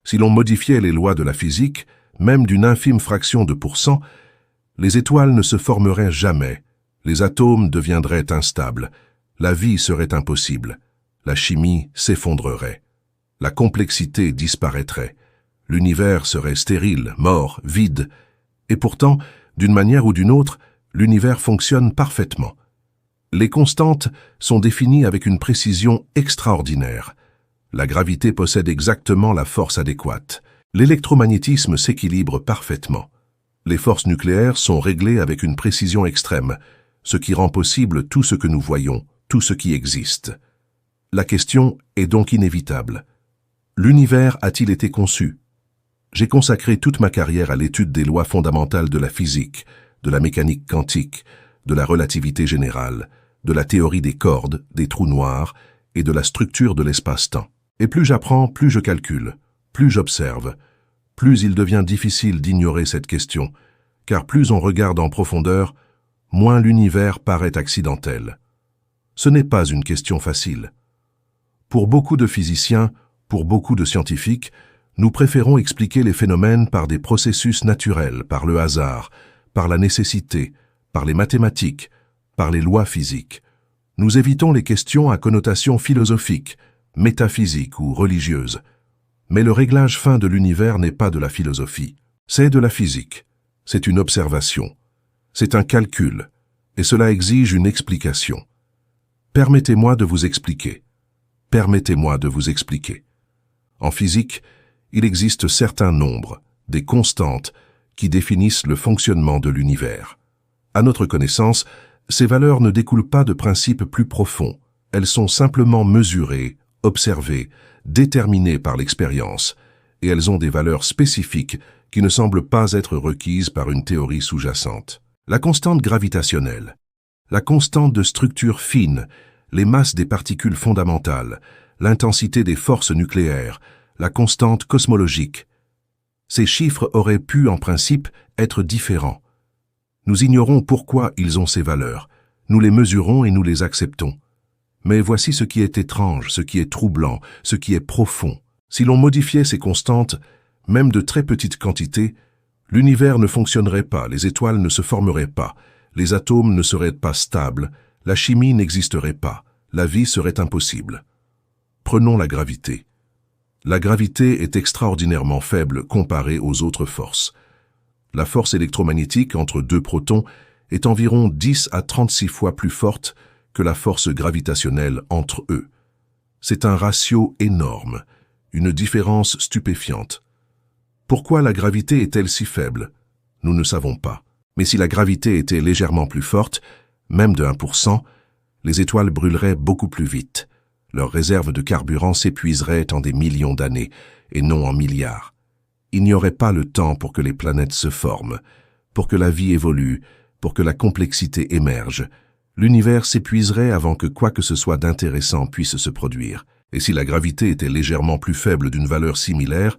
Si l'on modifiait les lois de la physique, même d'une infime fraction de %, les étoiles ne se formeraient jamais, les atomes deviendraient instables, la vie serait impossible, la chimie s'effondrerait, la complexité disparaîtrait, l'univers serait stérile, mort, vide, et pourtant, d'une manière ou d'une autre, l'univers fonctionne parfaitement. Les constantes sont définies avec une précision extraordinaire. La gravité possède exactement la force adéquate. L'électromagnétisme s'équilibre parfaitement. Les forces nucléaires sont réglées avec une précision extrême, ce qui rend possible tout ce que nous voyons, tout ce qui existe. La question est donc inévitable. L'univers a-t-il été conçu? J'ai consacré toute ma carrière à l'étude des lois fondamentales de la physique, de la mécanique quantique, de la relativité générale, de la théorie des cordes, des trous noirs et de la structure de l'espace-temps. Et plus j'apprends, plus je calcule, plus j'observe, plus il devient difficile d'ignorer cette question, car plus on regarde en profondeur, moins l'univers paraît accidentel. Ce n'est pas une question facile. Pour beaucoup de physiciens, pour beaucoup de scientifiques, nous préférons expliquer les phénomènes par des processus naturels, par le hasard, par la nécessité, par les mathématiques, par les lois physiques. Nous évitons les questions à connotation philosophique, métaphysique ou religieuse. Mais le réglage fin de l'univers n'est pas de la philosophie, c'est de la physique. C'est une observation, c'est un calcul, et cela exige une explication. Permettez-moi de vous expliquer. Permettez-moi de vous expliquer. En physique, il existe certains nombres, des constantes, qui définissent le fonctionnement de l'univers. À notre connaissance, ces valeurs ne découlent pas de principes plus profonds. Elles sont simplement mesurées, observées, déterminées par l'expérience, et elles ont des valeurs spécifiques qui ne semblent pas être requises par une théorie sous-jacente. La constante gravitationnelle, la constante de structure fine, les masses des particules fondamentales, l'intensité des forces nucléaires, la constante cosmologique. Ces chiffres auraient pu, en principe, être différents. Nous ignorons pourquoi ils ont ces valeurs. Nous les mesurons et nous les acceptons. Mais voici ce qui est étrange, ce qui est troublant, ce qui est profond. Si l'on modifiait ces constantes, même de très petites quantités, l'univers ne fonctionnerait pas, les étoiles ne se formeraient pas, les atomes ne seraient pas stables, la chimie n'existerait pas, la vie serait impossible. Prenons la gravité. La gravité est extraordinairement faible comparée aux autres forces. La force électromagnétique entre deux protons est environ 10 à 36 fois plus forte que la force gravitationnelle entre eux. C'est un ratio énorme, une différence stupéfiante. Pourquoi la gravité est-elle si faible? Nous ne savons pas. Mais si la gravité était légèrement plus forte, même de 1%, les étoiles brûleraient beaucoup plus vite. Leurs réserves de carburant s'épuiseraient en des millions d'années, et non en milliards. Il n'y aurait pas le temps pour que les planètes se forment, pour que la vie évolue, pour que la complexité émerge. L'univers s'épuiserait avant que quoi que ce soit d'intéressant puisse se produire. Et si la gravité était légèrement plus faible d'une valeur similaire,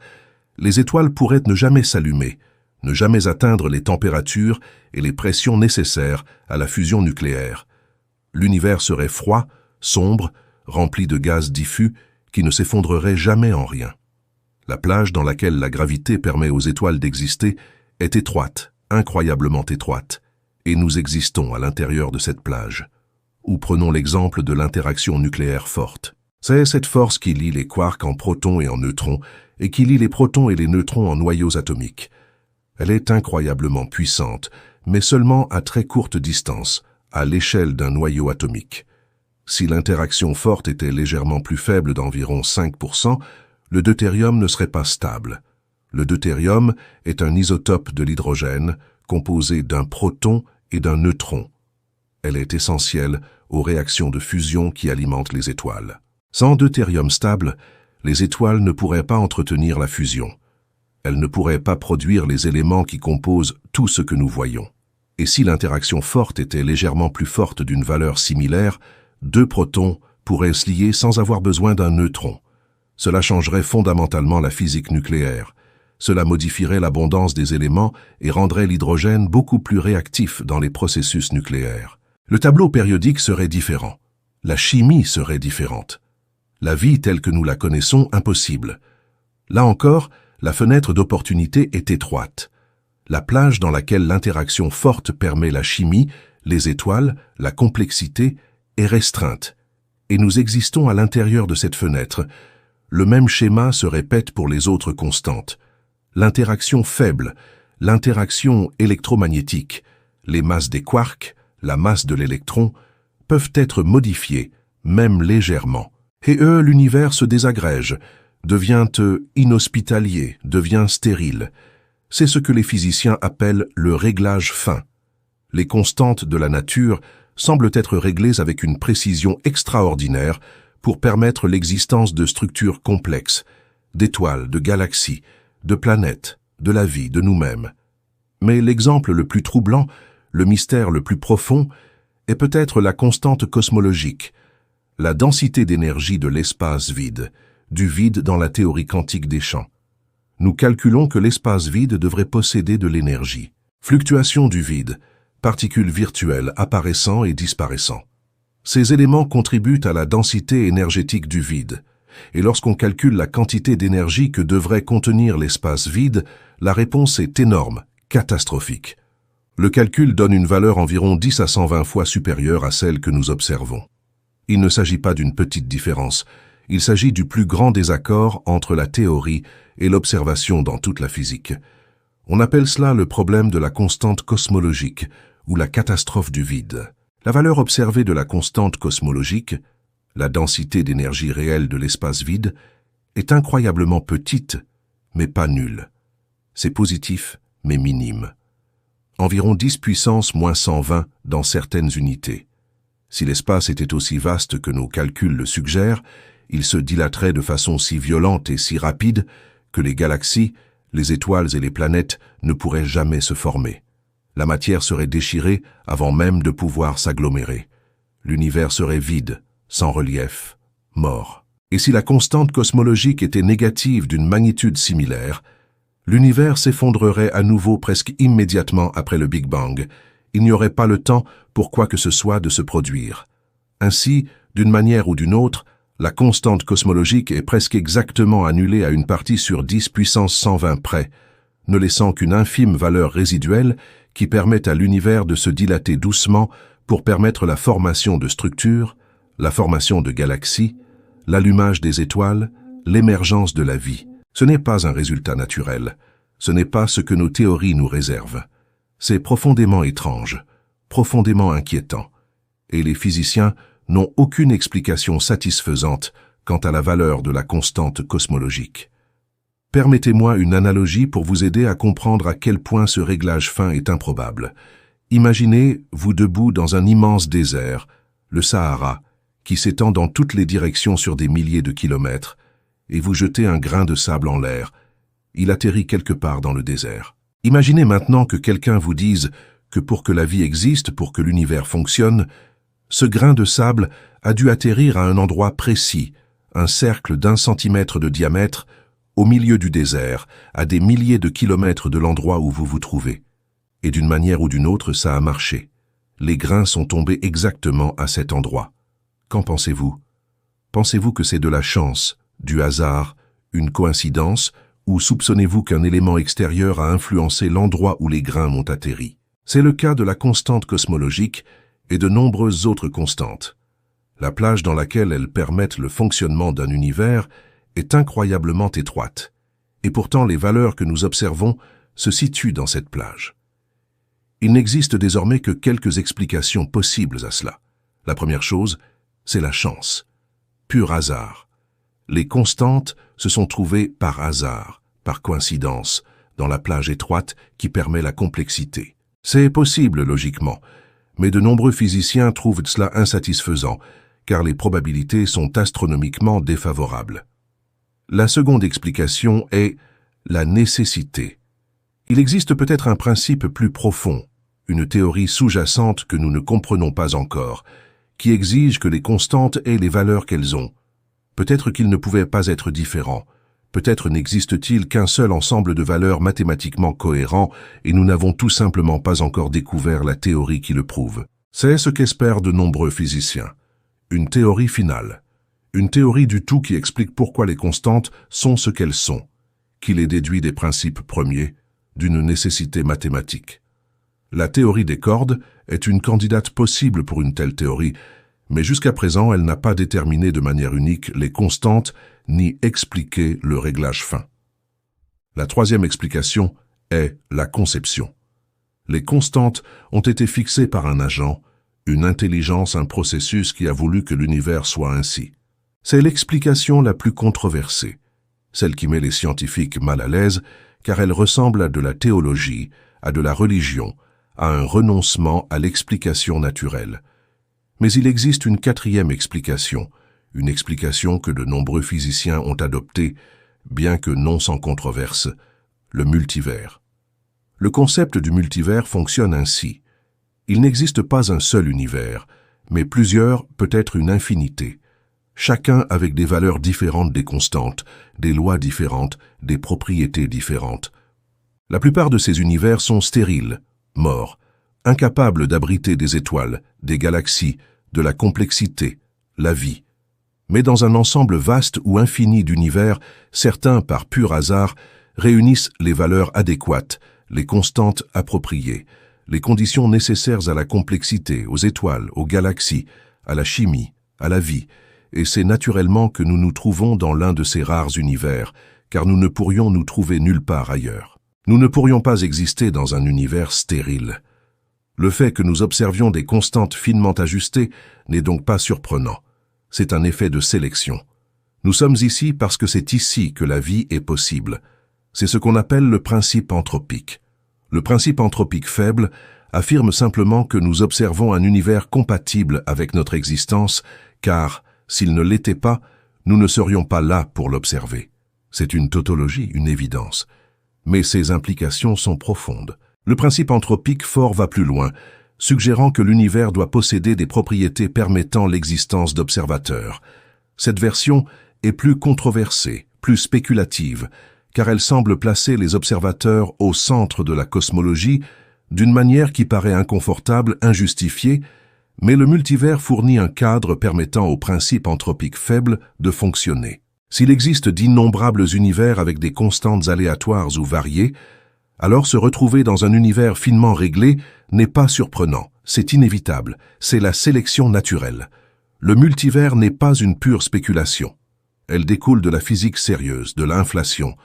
les étoiles pourraient ne jamais s'allumer, ne jamais atteindre les températures et les pressions nécessaires à la fusion nucléaire. L'univers serait froid, sombre, rempli de gaz diffus qui ne s'effondrerait jamais en rien. La plage dans laquelle la gravité permet aux étoiles d'exister est étroite, incroyablement étroite, et nous existons à l'intérieur de cette plage. Ou prenons l'exemple de l'interaction nucléaire forte. C'est cette force qui lie les quarks en protons et en neutrons, et qui lie les protons et les neutrons en noyaux atomiques. Elle est incroyablement puissante, mais seulement à très courte distance, à l'échelle d'un noyau atomique. Si l'interaction forte était légèrement plus faible d'environ 5%, le deutérium ne serait pas stable. Le deutérium est un isotope de l'hydrogène composé d'un proton et d'un neutron. Elle est essentielle aux réactions de fusion qui alimentent les étoiles. Sans deutérium stable, les étoiles ne pourraient pas entretenir la fusion. Elles ne pourraient pas produire les éléments qui composent tout ce que nous voyons. Et si l'interaction forte était légèrement plus forte d'une valeur similaire, deux protons pourraient se lier sans avoir besoin d'un neutron. Cela changerait fondamentalement la physique nucléaire. Cela modifierait l'abondance des éléments et rendrait l'hydrogène beaucoup plus réactif dans les processus nucléaires. Le tableau périodique serait différent. La chimie serait différente. La vie telle que nous la connaissons impossible. Là encore, la fenêtre d'opportunité est étroite. La plage dans laquelle l'interaction forte permet la chimie, les étoiles, la complexité, est restreinte. Et nous existons à l'intérieur de cette fenêtre. Le même schéma se répète pour les autres constantes. L'interaction faible, l'interaction électromagnétique, les masses des quarks, la masse de l'électron, peuvent être modifiées, même légèrement. Et l'univers se désagrège, devient inhospitalier, devient stérile. C'est ce que les physiciens appellent le réglage fin. Les constantes de la nature semblent être réglées avec une précision extraordinaire pour permettre l'existence de structures complexes, d'étoiles, de galaxies, de planètes, de la vie, de nous-mêmes. Mais l'exemple le plus troublant, le mystère le plus profond, est peut-être la constante cosmologique, la densité d'énergie de l'espace vide, du vide dans la théorie quantique des champs. Nous calculons que l'espace vide devrait posséder de l'énergie. Fluctuation du vide, particules virtuelles apparaissant et disparaissant. Ces éléments contribuent à la densité énergétique du vide. Et lorsqu'on calcule la quantité d'énergie que devrait contenir l'espace vide, la réponse est énorme, catastrophique. Le calcul donne une valeur environ 10 à 120 fois supérieure à celle que nous observons. Il ne s'agit pas d'une petite différence, il s'agit du plus grand désaccord entre la théorie et l'observation dans toute la physique. On appelle cela le problème de la constante cosmologique, ou la catastrophe du vide. La valeur observée de la constante cosmologique, la densité d'énergie réelle de l'espace vide, est incroyablement petite, mais pas nulle. C'est positif, mais minime. Environ 10 puissance moins 120 dans certaines unités. Si l'espace était aussi vaste que nos calculs le suggèrent, il se dilaterait de façon si violente et si rapide que les galaxies, les étoiles et les planètes ne pourraient jamais se former. La matière serait déchirée avant même de pouvoir s'agglomérer. L'univers serait vide, sans relief, mort. Et si la constante cosmologique était négative d'une magnitude similaire, l'univers s'effondrerait à nouveau presque immédiatement après le Big Bang. Il n'y aurait pas le temps pour quoi que ce soit de se produire. Ainsi, d'une manière ou d'une autre, la constante cosmologique est presque exactement annulée à une partie sur 10 puissance 120 près, ne laissant qu'une infime valeur résiduelle qui permet à l'univers de se dilater doucement pour permettre la formation de structures, la formation de galaxies, l'allumage des étoiles, l'émergence de la vie. Ce n'est pas un résultat naturel. Ce n'est pas ce que nos théories nous réservent. C'est profondément étrange, profondément inquiétant. Et les physiciens n'ont aucune explication satisfaisante quant à la valeur de la constante cosmologique. Permettez-moi une analogie pour vous aider à comprendre à quel point ce réglage fin est improbable. Imaginez, vous debout dans un immense désert, le Sahara, qui s'étend dans toutes les directions sur des milliers de kilomètres, et vous jetez un grain de sable en l'air. Il atterrit quelque part dans le désert. Imaginez maintenant que quelqu'un vous dise que pour que la vie existe, pour que l'univers fonctionne, ce grain de sable a dû atterrir à un endroit précis, un cercle d'1 centimètre de diamètre, au milieu du désert, à des milliers de kilomètres de l'endroit où vous vous trouvez. Et d'une manière ou d'une autre, ça a marché. Les grains sont tombés exactement à cet endroit. Qu'en pensez-vous? Pensez-vous que c'est de la chance, du hasard, une coïncidence, ou soupçonnez-vous qu'un élément extérieur a influencé l'endroit où les grains ont atterri? C'est le cas de la constante cosmologique et de nombreuses autres constantes. La plage dans laquelle elles permettent le fonctionnement d'un univers est incroyablement étroite, et pourtant les valeurs que nous observons se situent dans cette plage. Il n'existe désormais que quelques explications possibles à cela. La première chose, c'est la chance. Pur hasard. Les constantes se sont trouvées par hasard, par coïncidence, dans la plage étroite qui permet la complexité. C'est possible, logiquement, mais de nombreux physiciens trouvent cela insatisfaisant, car les probabilités sont astronomiquement défavorables. La seconde explication est la nécessité. Il existe peut-être un principe plus profond, une théorie sous-jacente que nous ne comprenons pas encore, qui exige que les constantes aient les valeurs qu'elles ont. Peut-être qu'ils ne pouvaient pas être différents. Peut-être n'existe-t-il qu'un seul ensemble de valeurs mathématiquement cohérent et nous n'avons tout simplement pas encore découvert la théorie qui le prouve. C'est ce qu'espèrent de nombreux physiciens. Une théorie finale. Une théorie du tout qui explique pourquoi les constantes sont ce qu'elles sont. qui les déduit des principes premiers, d'une nécessité mathématique. La théorie des cordes est une candidate possible pour une telle théorie, mais jusqu'à présent elle n'a pas déterminé de manière unique les constantes ni expliqué le réglage fin. La troisième explication est la conception. Les constantes ont été fixées par un agent, une intelligence, un processus qui a voulu que l'univers soit ainsi. C'est l'explication la plus controversée, celle qui met les scientifiques mal à l'aise, car elle ressemble à de la théologie, à de la religion, à un renoncement à l'explication naturelle. Mais il existe une quatrième explication, une explication que de nombreux physiciens ont adoptée, bien que non sans controverse, le multivers. Le concept du multivers fonctionne ainsi. Il n'existe pas un seul univers, mais plusieurs, peut-être une infinité, chacun avec des valeurs différentes des constantes, des lois différentes, des propriétés différentes. La plupart de ces univers sont stériles, morts, incapables d'abriter des étoiles, des galaxies, de la complexité, la vie. Mais dans un ensemble vaste ou infini d'univers, certains, par pur hasard, réunissent les valeurs adéquates, les constantes appropriées, les conditions nécessaires à la complexité, aux étoiles, aux galaxies, à la chimie, à la vie, et c'est naturellement que nous nous trouvons dans l'un de ces rares univers, car nous ne pourrions nous trouver nulle part ailleurs. Nous ne pourrions pas exister dans un univers stérile. Le fait que nous observions des constantes finement ajustées n'est donc pas surprenant. C'est un effet de sélection. Nous sommes ici parce que c'est ici que la vie est possible. C'est ce qu'on appelle le principe anthropique. Le principe anthropique faible affirme simplement que nous observons un univers compatible avec notre existence, car, s'il ne l'était pas, nous ne serions pas là pour l'observer. C'est une tautologie, une évidence. Mais ses implications sont profondes. Le principe anthropique fort va plus loin, suggérant que l'univers doit posséder des propriétés permettant l'existence d'observateurs. Cette version est plus controversée, plus spéculative, car elle semble placer les observateurs au centre de la cosmologie d'une manière qui paraît inconfortable, injustifiée, mais le multivers fournit un cadre permettant au principe anthropique faible de fonctionner. S'il existe d'innombrables univers avec des constantes aléatoires ou variées, alors se retrouver dans un univers finement réglé n'est pas surprenant, c'est inévitable, c'est la sélection naturelle. Le multivers n'est pas une pure spéculation. Elle découle de la physique sérieuse, de l'inflation,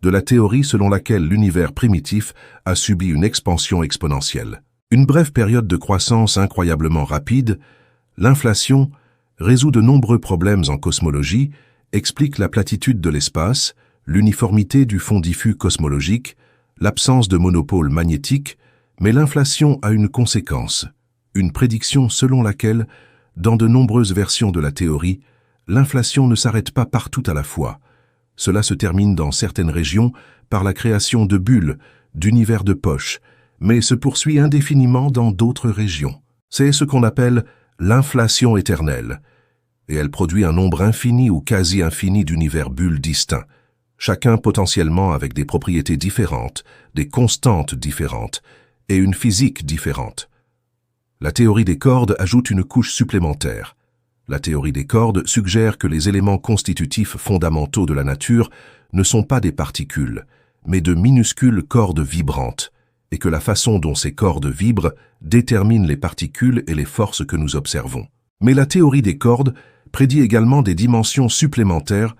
de la théorie selon laquelle l'univers primitif a subi une expansion exponentielle. Une brève période de croissance incroyablement rapide, l'inflation résout de nombreux problèmes en cosmologie, explique la platitude de l'espace, l'uniformité du fond diffus cosmologique, l'absence de monopôle magnétique, mais l'inflation a une conséquence, une prédiction selon laquelle, dans de nombreuses versions de la théorie, l'inflation ne s'arrête pas partout à la fois. Cela se termine dans certaines régions par la création de bulles, d'univers de poche, mais se poursuit indéfiniment dans d'autres régions. C'est ce qu'on appelle l'inflation éternelle, et elle produit un nombre infini ou quasi infini d'univers bulles distincts, chacun potentiellement avec des propriétés différentes, des constantes différentes et une physique différente. La théorie des cordes ajoute une couche supplémentaire. La théorie des cordes suggère que les éléments constitutifs fondamentaux de la nature ne sont pas des particules, mais de minuscules cordes vibrantes, et que la façon dont ces cordes vibrent détermine les particules et les forces que nous observons. Mais la théorie des cordes prédit également des dimensions supplémentaires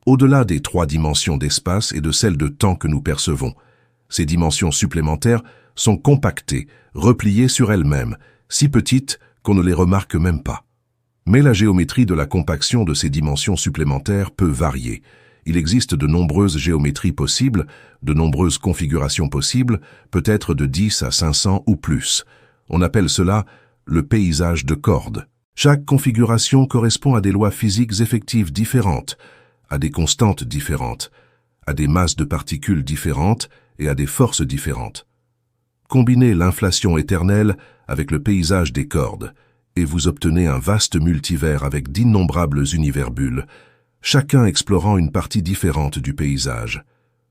au-delà des 3 dimensions d'espace et de celles de temps que nous percevons. Ces dimensions supplémentaires sont compactées, repliées sur elles-mêmes, si petites qu'on ne les remarque même pas. Mais la géométrie de la compaction de ces dimensions supplémentaires peut varier. Il existe de nombreuses géométries possibles, de nombreuses configurations possibles, peut-être de 10 à 500 ou plus. On appelle cela le paysage de cordes. Chaque configuration correspond à des lois physiques effectives différentes, à des constantes différentes, à des masses de particules différentes et à des forces différentes. Combinez l'inflation éternelle avec le paysage des cordes, et vous obtenez un vaste multivers avec d'innombrables univers bulles, chacun explorant une partie différente du paysage,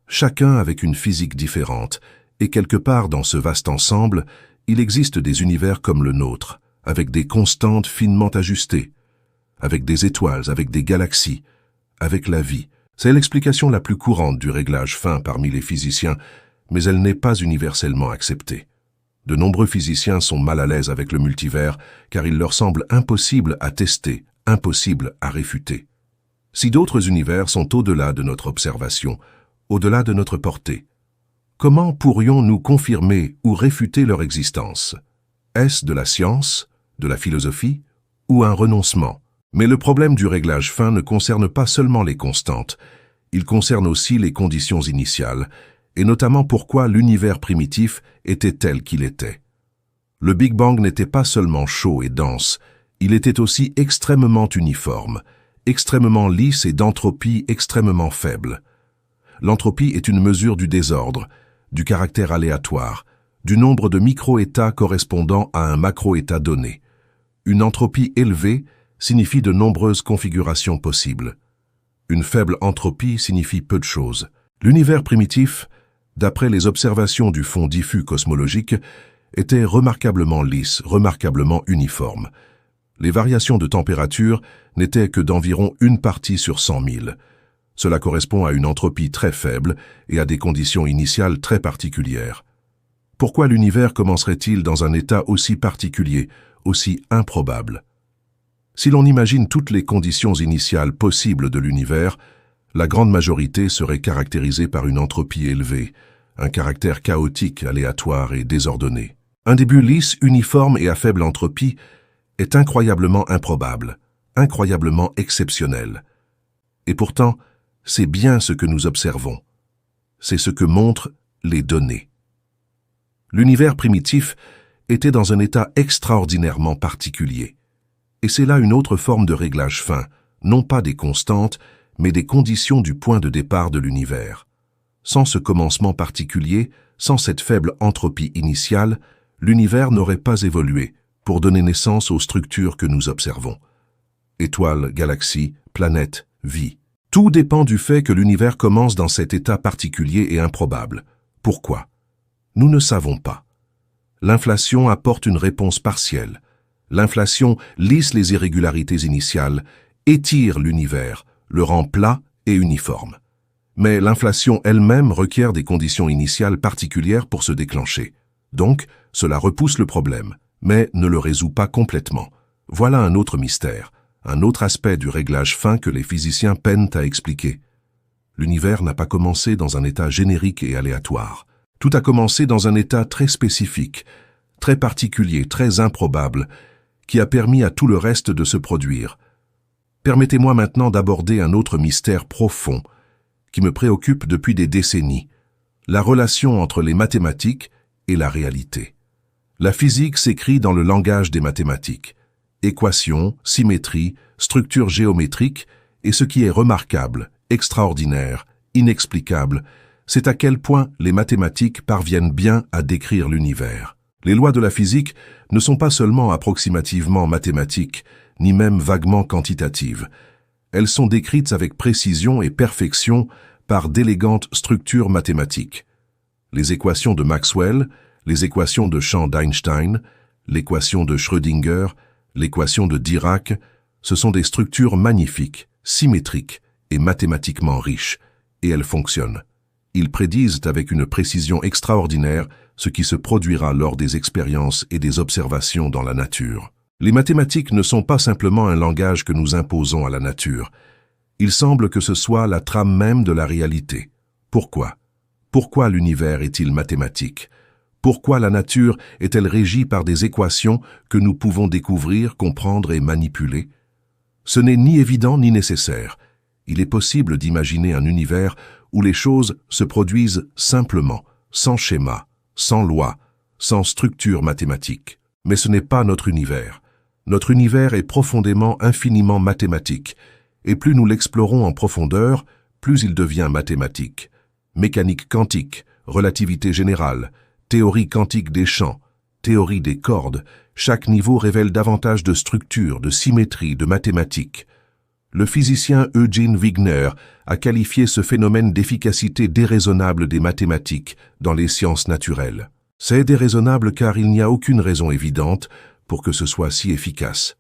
chacun avec une physique différente, et quelque part dans ce vaste ensemble, il existe des univers comme le nôtre, avec des constantes finement ajustées, avec des étoiles, avec des galaxies, avec la vie, C'est l'explication la plus courante du réglage fin parmi les physiciens, mais elle n'est pas universellement acceptée. De nombreux physiciens sont mal à l'aise avec le multivers car il leur semble impossible à tester, impossible à réfuter. Si d'autres univers sont au-delà de notre observation, au-delà de notre portée, comment pourrions-nous confirmer ou réfuter leur existence? Est-ce de la science, de la philosophie ou un renoncement? Mais le problème du réglage fin ne concerne pas seulement les constantes, il concerne aussi les conditions initiales, et notamment pourquoi l'univers primitif était tel qu'il était. Le Big Bang n'était pas seulement chaud et dense, il était aussi extrêmement uniforme, extrêmement lisse et d'entropie extrêmement faible. L'entropie est une mesure du désordre, du caractère aléatoire, du nombre de micro-états correspondant à un macro-état donné. Une entropie élevée signifie de nombreuses configurations possibles. Une faible entropie signifie peu de choses. L'univers primitif, d'après les observations du fond diffus cosmologique, était remarquablement lisse, remarquablement uniforme. Les variations de température n'étaient que d'environ 1 partie sur 100 000. Cela correspond à une entropie très faible et à des conditions initiales très particulières. Pourquoi l'univers commencerait-il dans un état aussi particulier, aussi improbable? Si l'on imagine toutes les conditions initiales possibles de l'univers, la grande majorité serait caractérisée par une entropie élevée, un caractère chaotique, aléatoire et désordonné. Un début lisse, uniforme et à faible entropie est incroyablement improbable, incroyablement exceptionnel. Et pourtant, c'est bien ce que nous observons. C'est ce que montrent les données. L'univers primitif était dans un état extraordinairement particulier. Et c'est là une autre forme de réglage fin, non pas des constantes, mais des conditions du point de départ de l'univers. Sans ce commencement particulier, sans cette faible entropie initiale, l'univers n'aurait pas évolué pour donner naissance aux structures que nous observons. Étoiles, galaxies, planètes, vie. Tout dépend du fait que l'univers commence dans cet état particulier et improbable. Pourquoi? Nous ne savons pas. L'inflation apporte une réponse partielle. L'inflation lisse les irrégularités initiales, étire l'univers, le rend plat et uniforme. Mais l'inflation elle-même requiert des conditions initiales particulières pour se déclencher. Donc, cela repousse le problème, mais ne le résout pas complètement. Voilà un autre mystère, un autre aspect du réglage fin que les physiciens peinent à expliquer. L'univers n'a pas commencé dans un état générique et aléatoire. Tout a commencé dans un état très spécifique, très particulier, très improbable, qui a permis à tout le reste de se produire. Permettez-moi maintenant d'aborder un autre mystère profond qui me préoccupe depuis des décennies, la relation entre les mathématiques et la réalité. La physique s'écrit dans le langage des mathématiques. Équations, symétrie, structures géométriques, et ce qui est remarquable, extraordinaire, inexplicable, c'est à quel point les mathématiques parviennent bien à décrire l'univers. Les lois de la physique ne sont pas seulement approximativement mathématiques, ni même vaguement quantitatives. Elles sont décrites avec précision et perfection par d'élégantes structures mathématiques. Les équations de Maxwell, les équations de champ d'Einstein, l'équation de Schrödinger, l'équation de Dirac, ce sont des structures magnifiques, symétriques et mathématiquement riches, et elles fonctionnent. Ils prédisent avec une précision extraordinaire ce qui se produira lors des expériences et des observations dans la nature. Les mathématiques ne sont pas simplement un langage que nous imposons à la nature. Il semble que ce soit la trame même de la réalité. Pourquoi? Pourquoi l'univers est-il mathématique? Pourquoi la nature est-elle régie par des équations que nous pouvons découvrir, comprendre et manipuler? Ce n'est ni évident ni nécessaire. Il est possible d'imaginer un univers où les choses se produisent simplement, sans schéma, sans loi, sans structure mathématique. Mais ce n'est pas notre univers. Notre univers est profondément, infiniment mathématique, et plus nous l'explorons en profondeur, plus il devient mathématique. Mécanique quantique, relativité générale, théorie quantique des champs, théorie des cordes, chaque niveau révèle davantage de structure, de symétrie, de mathématiques. Le physicien Eugene Wigner a qualifié ce phénomène d'efficacité déraisonnable des mathématiques dans les sciences naturelles. C'est déraisonnable car il n'y a aucune raison évidente pour que ce soit si efficace,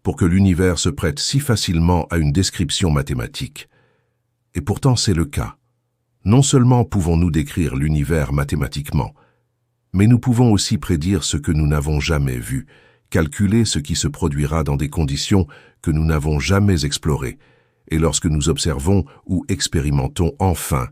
pour que l'univers se prête si facilement à une description mathématique. Et pourtant c'est le cas. Non seulement pouvons-nous décrire l'univers mathématiquement, mais nous pouvons aussi prédire ce que nous n'avons jamais vu, calculer ce qui se produira dans des conditions que nous n'avons jamais explorées. Et lorsque nous observons ou expérimentons enfin,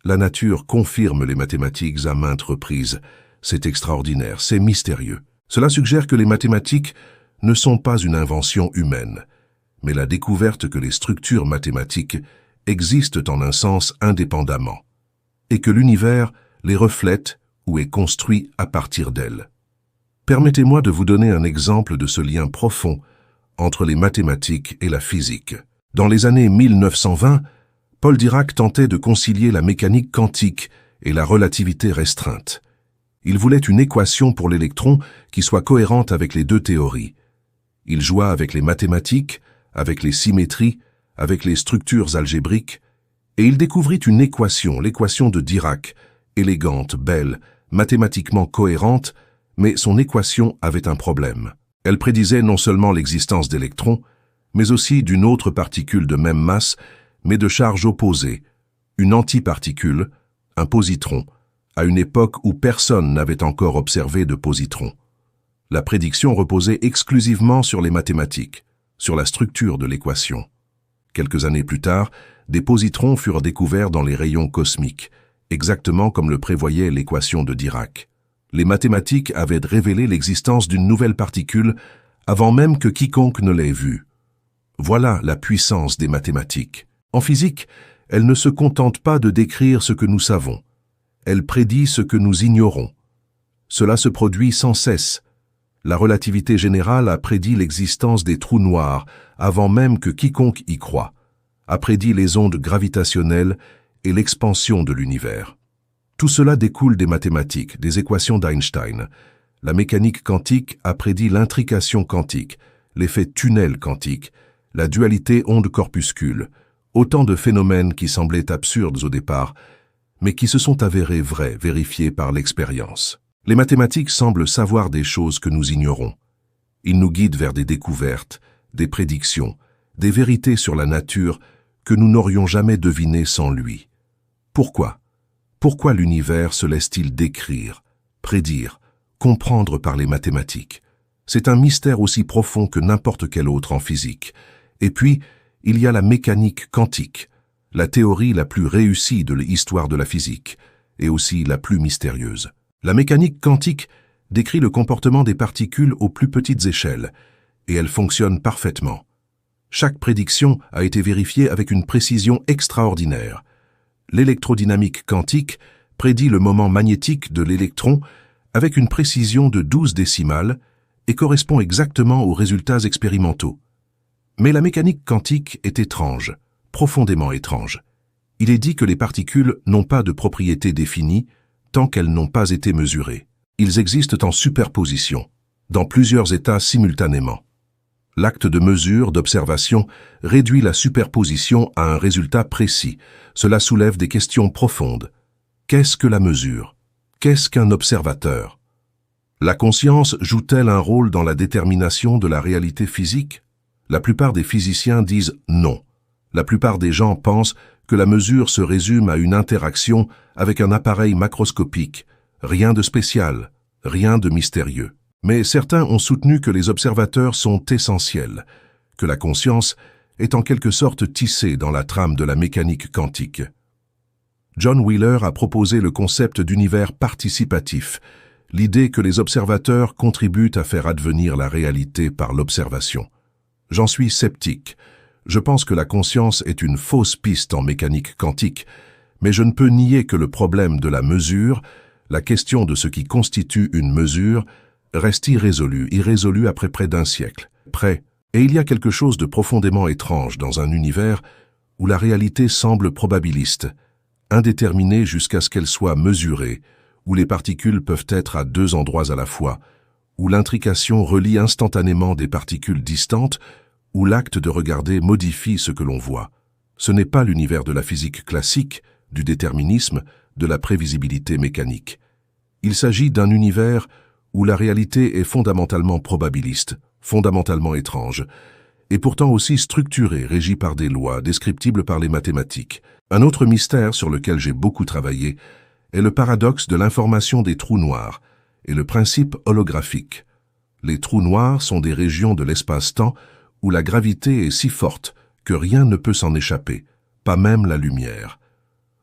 la nature confirme les mathématiques à maintes reprises. C'est extraordinaire, c'est mystérieux. Cela suggère que les mathématiques ne sont pas une invention humaine, mais la découverte que les structures mathématiques existent en un sens indépendamment, et que l'univers les reflète ou est construit à partir d'elles. Permettez-moi de vous donner un exemple de ce lien profond entre les mathématiques et la physique. Dans les années 1920, Paul Dirac tentait de concilier la mécanique quantique et la relativité restreinte. Il voulait une équation pour l'électron qui soit cohérente avec les deux théories. Il joua avec les mathématiques, avec les symétries, avec les structures algébriques, et il découvrit une équation, l'équation de Dirac, élégante, belle, mathématiquement cohérente, mais son équation avait un problème. Elle prédisait non seulement l'existence d'électrons, mais aussi d'une autre particule de même masse, mais de charge opposée, une antiparticule, un positron, à une époque où personne n'avait encore observé de positron. La prédiction reposait exclusivement sur les mathématiques, sur la structure de l'équation. Quelques années plus tard, des positrons furent découverts dans les rayons cosmiques, exactement comme le prévoyait l'équation de Dirac. Les mathématiques avaient révélé l'existence d'une nouvelle particule avant même que quiconque ne l'ait vue. Voilà la puissance des mathématiques. En physique, elle ne se contente pas de décrire ce que nous savons. Elle prédit ce que nous ignorons. Cela se produit sans cesse. La relativité générale a prédit l'existence des trous noirs avant même que quiconque y croie, a prédit les ondes gravitationnelles et l'expansion de l'univers. Tout cela découle des mathématiques, des équations d'Einstein. La mécanique quantique a prédit l'intrication quantique, l'effet tunnel quantique, la dualité onde-corpuscule, autant de phénomènes qui semblaient absurdes au départ, mais qui se sont avérés vrais, vérifiés par l'expérience. Les mathématiques semblent savoir des choses que nous ignorons. Ils nous guident vers des découvertes, des prédictions, des vérités sur la nature que nous n'aurions jamais devinées sans lui. Pourquoi? Pourquoi l'univers se laisse-t-il décrire, prédire, comprendre par les mathématiques? C'est un mystère aussi profond que n'importe quel autre en physique. Et puis, il y a la mécanique quantique, la théorie la plus réussie de l'histoire de la physique, et aussi la plus mystérieuse. La mécanique quantique décrit le comportement des particules aux plus petites échelles, et elle fonctionne parfaitement. Chaque prédiction a été vérifiée avec une précision extraordinaire. L'électrodynamique quantique prédit le moment magnétique de l'électron avec une précision de 12 décimales et correspond exactement aux résultats expérimentaux. Mais la mécanique quantique est étrange, profondément étrange. Il est dit que les particules n'ont pas de propriétés définies tant qu'elles n'ont pas été mesurées. Ils existent en superposition, dans plusieurs états simultanément. L'acte de mesure, d'observation, réduit la superposition à un résultat précis. Cela soulève des questions profondes. Qu'est-ce que la mesure? Qu'est-ce qu'un observateur? La conscience joue-t-elle un rôle dans la détermination de la réalité physique? La plupart des physiciens disent non. La plupart des gens pensent que la mesure se résume à une interaction avec un appareil macroscopique. Rien de spécial, rien de mystérieux. Mais certains ont soutenu que les observateurs sont essentiels, que la conscience est en quelque sorte tissée dans la trame de la mécanique quantique. John Wheeler a proposé le concept d'univers participatif, l'idée que les observateurs contribuent à faire advenir la réalité par l'observation. J'en suis sceptique. Je pense que la conscience est une fausse piste en mécanique quantique, mais je ne peux nier que le problème de la mesure, la question de ce qui constitue une mesure, reste irrésolu après près d'un siècle. Et il y a quelque chose de profondément étrange dans un univers où la réalité semble probabiliste, indéterminée jusqu'à ce qu'elle soit mesurée, où les particules peuvent être à deux endroits à la fois, où l'intrication relie instantanément des particules distantes, où l'acte de regarder modifie ce que l'on voit. Ce n'est pas l'univers de la physique classique, du déterminisme, de la prévisibilité mécanique. Il s'agit d'un univers où la réalité est fondamentalement probabiliste, fondamentalement étrange, et pourtant aussi structurée, régie par des lois, descriptibles par les mathématiques. Un autre mystère sur lequel j'ai beaucoup travaillé est le paradoxe de l'information des trous noirs et le principe holographique. Les trous noirs sont des régions de l'espace-temps où la gravité est si forte que rien ne peut s'en échapper, pas même la lumière.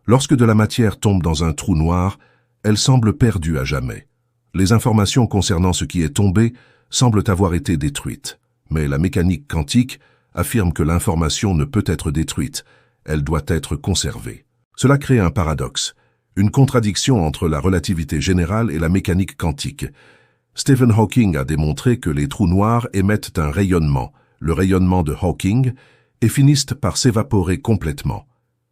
Lorsque de la matière tombe dans un trou noir, elle semble perdue à jamais. Les informations concernant ce qui est tombé semblent avoir été détruites, mais la mécanique quantique affirme que l'information ne peut être détruite, elle doit être conservée. Cela crée un paradoxe, une contradiction entre la relativité générale et la mécanique quantique. Stephen Hawking a démontré que les trous noirs émettent un rayonnement, le rayonnement de Hawking, et finissent par s'évaporer complètement.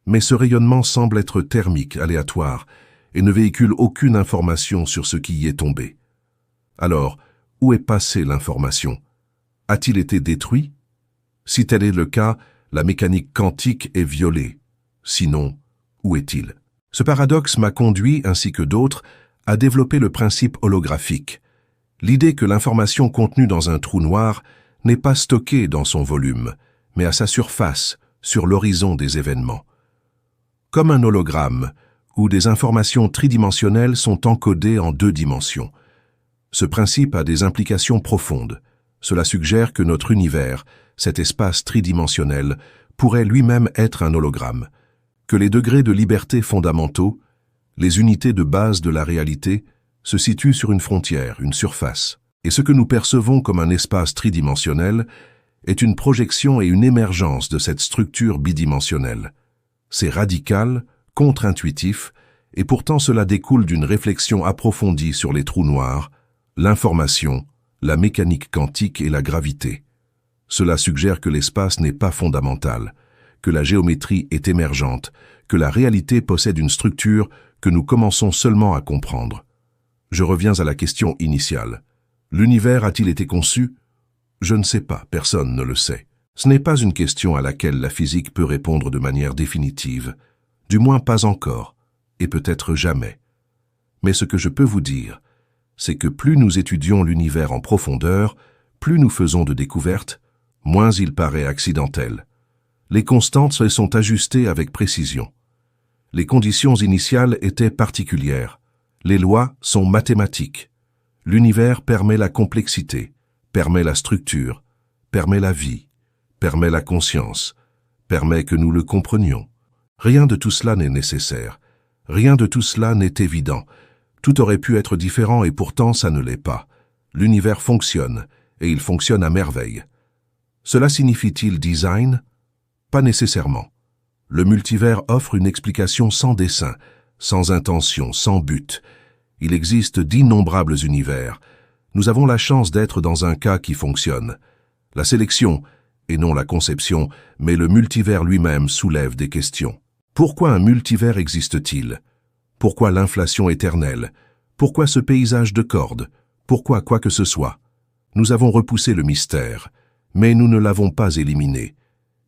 Mais ce rayonnement semble être thermique, aléatoire, et ne véhicule aucune information sur ce qui y est tombé. Alors, où est passée l'information? A-t-il été détruit? Si tel est le cas, la mécanique quantique est violée. Sinon, où est-il? Ce paradoxe m'a conduit, ainsi que d'autres, à développer le principe holographique. L'idée que l'information contenue dans un trou noir n'est pas stockée dans son volume, mais à sa surface, sur l'horizon des événements. Comme un hologramme, où des informations tridimensionnelles sont encodées en 2 dimensions. Ce principe a des implications profondes. Cela suggère que notre univers, cet espace tridimensionnel, pourrait lui-même être un hologramme, que les degrés de liberté fondamentaux, les unités de base de la réalité, se situent sur une frontière, une surface. Et ce que nous percevons comme un espace tridimensionnel est une projection et une émergence de cette structure bidimensionnelle. C'est radical, contre-intuitif, et pourtant cela découle d'une réflexion approfondie sur les trous noirs, l'information, la mécanique quantique et la gravité. Cela suggère que l'espace n'est pas fondamental, que la géométrie est émergente, que la réalité possède une structure que nous commençons seulement à comprendre. Je reviens à la question initiale. L'univers a-t-il été conçu? Je ne sais pas, personne ne le sait. Ce n'est pas une question à laquelle la physique peut répondre de manière définitive, du moins pas encore, et peut-être jamais. Mais ce que je peux vous dire, c'est que plus nous étudions l'univers en profondeur, plus nous faisons de découvertes, moins il paraît accidentel. Les constantes se sont ajustées avec précision. Les conditions initiales étaient particulières. Les lois sont mathématiques. L'univers permet la complexité, permet la structure, permet la vie, permet la conscience, permet que nous le comprenions. Rien de tout cela n'est nécessaire. Rien de tout cela n'est évident. Tout aurait pu être différent et pourtant ça ne l'est pas. L'univers fonctionne, et il fonctionne à merveille. Cela signifie-t-il design? Pas nécessairement. Le multivers offre une explication sans dessein, sans intention, sans but. Il existe d'innombrables univers. Nous avons la chance d'être dans un cas qui fonctionne. La sélection, et non la conception, mais le multivers lui-même soulève des questions. Pourquoi un multivers existe-t-il? Pourquoi l'inflation éternelle? Pourquoi ce paysage de cordes? Pourquoi quoi que ce soit? Nous avons repoussé le mystère, mais nous ne l'avons pas éliminé.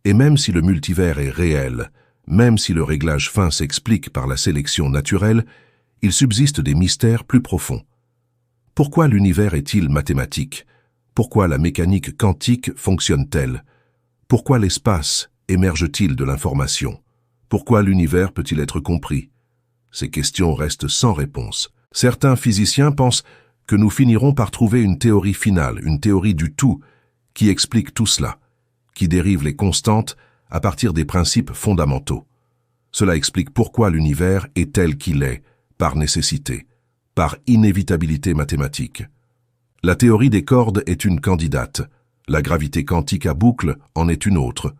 Et même si le multivers est réel, même si le réglage fin s'explique par la sélection naturelle, il subsiste des mystères plus profonds. Pourquoi l'univers est-il mathématique? Pourquoi la mécanique quantique fonctionne-t-elle? Pourquoi l'espace émerge-t-il de l'information? Pourquoi l'univers peut-il être compris? Ces questions restent sans réponse. Certains physiciens pensent que nous finirons par trouver une théorie finale, une théorie du tout, qui explique tout cela, qui dérive les constantes à partir des principes fondamentaux. Cela explique pourquoi l'univers est tel qu'il est, par nécessité, par inévitabilité mathématique. La théorie des cordes est une candidate, la gravité quantique à boucle en est une autre.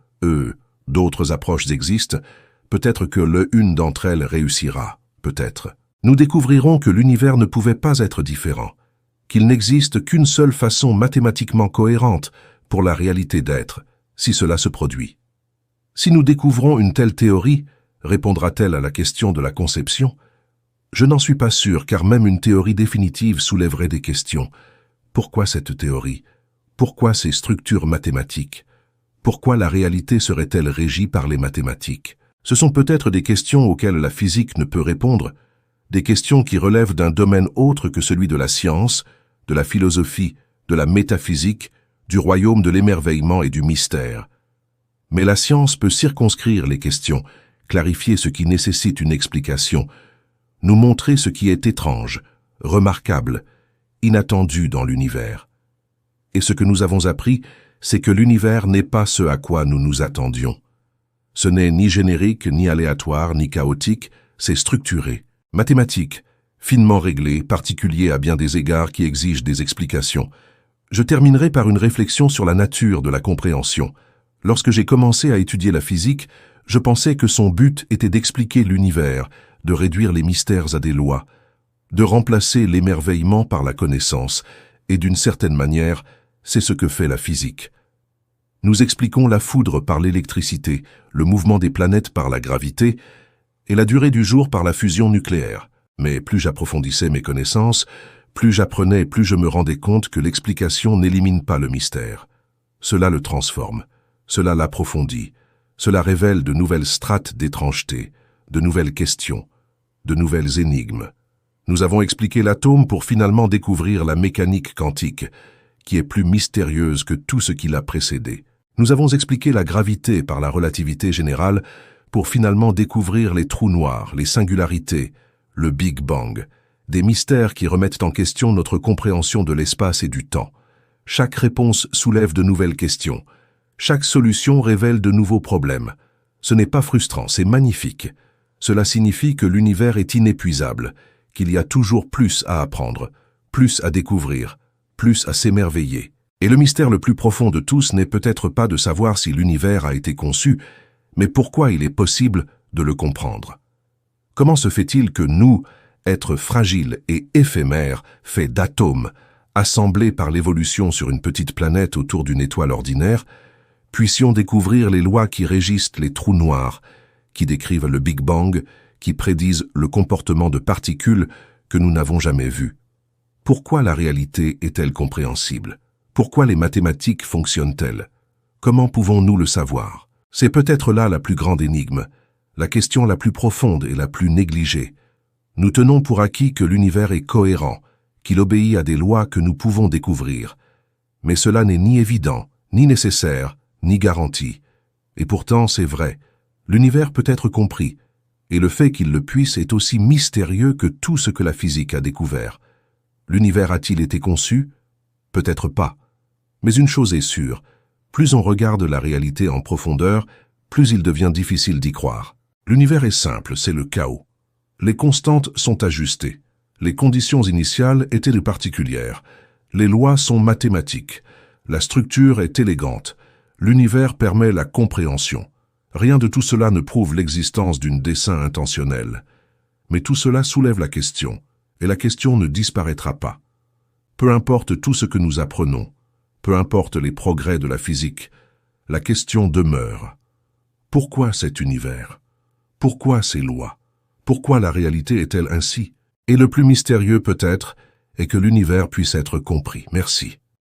D'autres approches existent, peut-être que l'une d'entre elles réussira, peut-être. Nous découvrirons que l'univers ne pouvait pas être différent, qu'il n'existe qu'une seule façon mathématiquement cohérente pour la réalité d'être, si cela se produit. Si nous découvrons une telle théorie, répondra-t-elle à la question de la conception? Je n'en suis pas sûr, car même une théorie définitive soulèverait des questions. Pourquoi cette théorie? Pourquoi ces structures mathématiques? Pourquoi la réalité serait-elle régie par les mathématiques? Ce sont peut-être des questions auxquelles la physique ne peut répondre, des questions qui relèvent d'un domaine autre que celui de la science, de la philosophie, de la métaphysique, du royaume de l'émerveillement et du mystère. Mais la science peut circonscrire les questions, clarifier ce qui nécessite une explication, nous montrer ce qui est étrange, remarquable, inattendu dans l'univers. Et ce que nous avons appris, c'est que l'univers n'est pas ce à quoi nous nous attendions. Ce n'est ni générique, ni aléatoire, ni chaotique, c'est structuré, mathématique, finement réglé, particulier à bien des égards qui exigent des explications. Je terminerai par une réflexion sur la nature de la compréhension. Lorsque j'ai commencé à étudier la physique, je pensais que son but était d'expliquer l'univers, de réduire les mystères à des lois, de remplacer l'émerveillement par la connaissance, et d'une certaine manière, c'est ce que fait la physique. Nous expliquons la foudre par l'électricité, le mouvement des planètes par la gravité, et la durée du jour par la fusion nucléaire. Mais plus j'approfondissais mes connaissances, plus j'apprenais et plus je me rendais compte que l'explication n'élimine pas le mystère. Cela le transforme, cela l'approfondit, cela révèle de nouvelles strates d'étrangeté, de nouvelles questions, de nouvelles énigmes. Nous avons expliqué l'atome pour finalement découvrir la mécanique quantique, qui est plus mystérieuse que tout ce qui l'a précédé. Nous avons expliqué la gravité par la relativité générale pour finalement découvrir les trous noirs, les singularités, le Big Bang, des mystères qui remettent en question notre compréhension de l'espace et du temps. Chaque réponse soulève de nouvelles questions. Chaque solution révèle de nouveaux problèmes. Ce n'est pas frustrant, c'est magnifique. Cela signifie que l'univers est inépuisable, qu'il y a toujours plus à apprendre, plus à découvrir, plus à s'émerveiller. Et le mystère le plus profond de tous n'est peut-être pas de savoir si l'univers a été conçu, mais pourquoi il est possible de le comprendre. Comment se fait-il que nous, êtres fragiles et éphémères, faits d'atomes, assemblés par l'évolution sur une petite planète autour d'une étoile ordinaire, puissions découvrir les lois qui régissent les trous noirs, qui décrivent le Big Bang, qui prédisent le comportement de particules que nous n'avons jamais vues? Pourquoi la réalité est-elle compréhensible? Pourquoi les mathématiques fonctionnent-elles? Comment pouvons-nous le savoir? C'est peut-être là la plus grande énigme, la question la plus profonde et la plus négligée. Nous tenons pour acquis que l'univers est cohérent, qu'il obéit à des lois que nous pouvons découvrir. Mais cela n'est ni évident, ni nécessaire, ni garanti. Et pourtant, c'est vrai, l'univers peut être compris, et le fait qu'il le puisse est aussi mystérieux que tout ce que la physique a découvert. L'univers a-t-il été conçu? Peut-être pas. Mais une chose est sûre, plus on regarde la réalité en profondeur, plus il devient difficile d'y croire. L'univers est simple, c'est le chaos. Les constantes sont ajustées. Les conditions initiales étaient particulières. Les lois sont mathématiques. La structure est élégante. L'univers permet la compréhension. Rien de tout cela ne prouve l'existence d'un dessein intentionnel. Mais tout cela soulève la question, et la question ne disparaîtra pas. Peu importe tout ce que nous apprenons, peu importe les progrès de la physique, la question demeure. Pourquoi cet univers? Pourquoi ces lois? Pourquoi la réalité est-elle ainsi? Et le plus mystérieux peut-être est que l'univers puisse être compris. Merci.